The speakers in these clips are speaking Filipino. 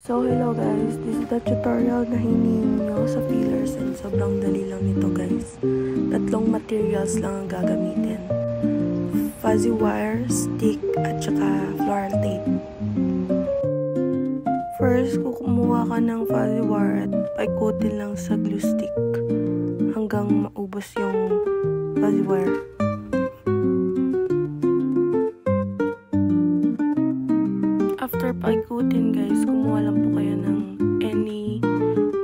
So hello guys, this is the tutorial na hinihingi nyo sa fillers and sobrang dali lang nito guys. Tatlong materials lang ang gagamitin. Fuzzy wire, stick, at saka floral tape. First, kumuha ka ng fuzzy wire at paikutin lang sa glue stick hanggang maubos yung fuzzy wire. After paikutin guys, kumuha lang po kayo ng any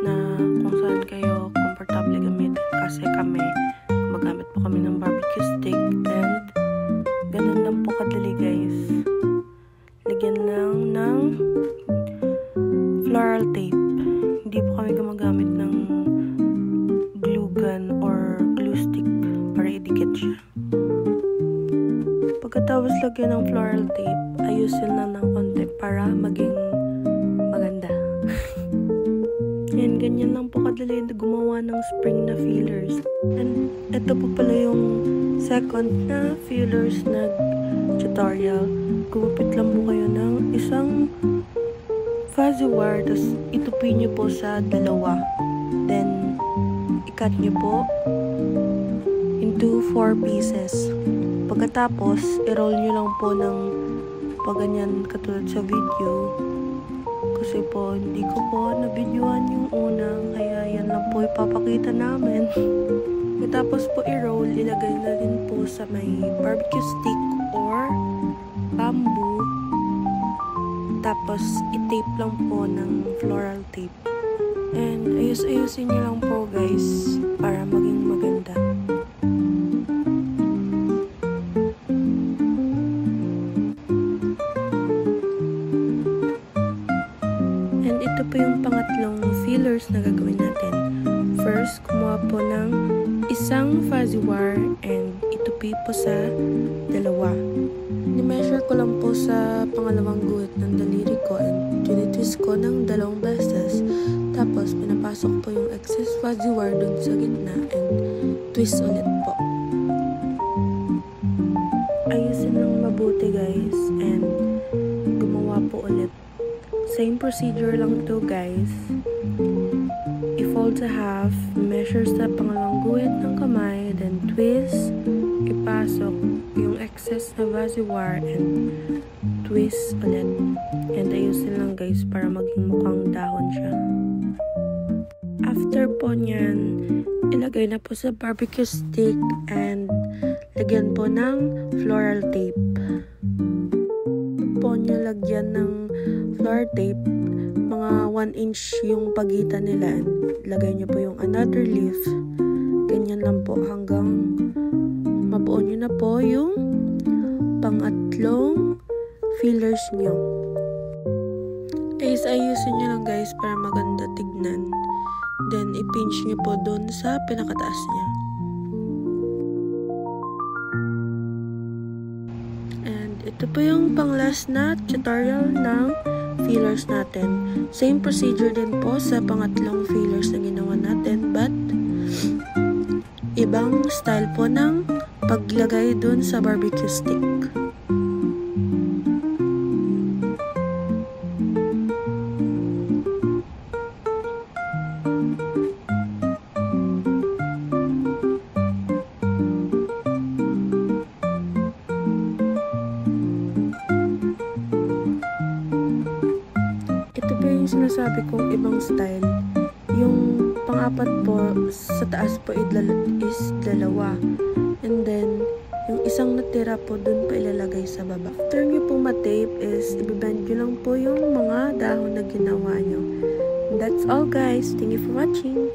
na kung saan kayo komportable gamitin. Kasi kami, magamit po kami ng barbecue stick and ganun lang po kadali guys. Lagyan lang ng floral tape. Hindi po kami gumagamit ng glue gun or glue stick para idikit siya. Pagkatapos lagyan ng floral tape, ayusin na ng konti para maging maganda. Yan, ganyan lang po kadali gumawa ng spring na fillers. And ito po pala yung second na fillers na tutorial. Gumupit lang po kayo ng isang fuzzy wire, tapos itupin nyo po sa dalawa. Then, i-cut nyo po into 4 pieces. Pagkatapos, i-roll nyo lang po ng paganyan katulad sa video. Kasi po, hindi ko po na-videoan yung una, kaya yan lang po ipapakita namin. Pagkatapos po i-roll, ilagay na rin po sa may barbecue stick or bamboo. Tapos, i-tape lang po ng floral tape. And, ayus-ayusin nyo lang po guys, para maging maganda. And, ito po yung pangatlong fillers na gagawin natin. First, kumuha po ng isang fuzzy wire and itupi po sa dalawa. Ni-measure ko lang po sa pangalawang guhit ng daliri ko and tinitwist ko ng 2 beses. Tapos, pinapasok po yung excess fuzzy wire dun sa gitna and twist ulit po. Ayusin lang mabuti guys and gumawa po ulit. Same procedure lang to guys. I-fold sa half, measure sa pangalawang guhit ng kamay, then twist, ipasok yung excess na fuzzy wire and twist ulit. And ayusin lang guys para maging mukhang dahon siya. After po nyan, ilagay na po sa barbecue stick and lagyan po ng floral tape. Po nyo lagyan ng floral tape, mga 1 inch yung pagitan nila, and lagay nyo po yung another leaf. Ganyan lang po hanggang mabuo nyo na po yung pangatlong fillers nyo. Ayusin nyo lang guys para maganda tignan. Then, i-pinch nyo po dun sa pinakataas niya. And, ito po yung pang-last na tutorial ng fillers natin. Same procedure din po sa pangatlong fillers na ginawa natin, but ibang style po ng paglagay dun sa barbecue stick. Ito po yung sinasabi kong ibang style. Yung pang-apat po, sa taas po is 2. And then, yung isang natira po, dun pa ilalagay sa baba. After nyo po ma-tape is, ibibend nyo lang po yung mga dahon na ginawa nyo. And that's all guys. Thank you for watching.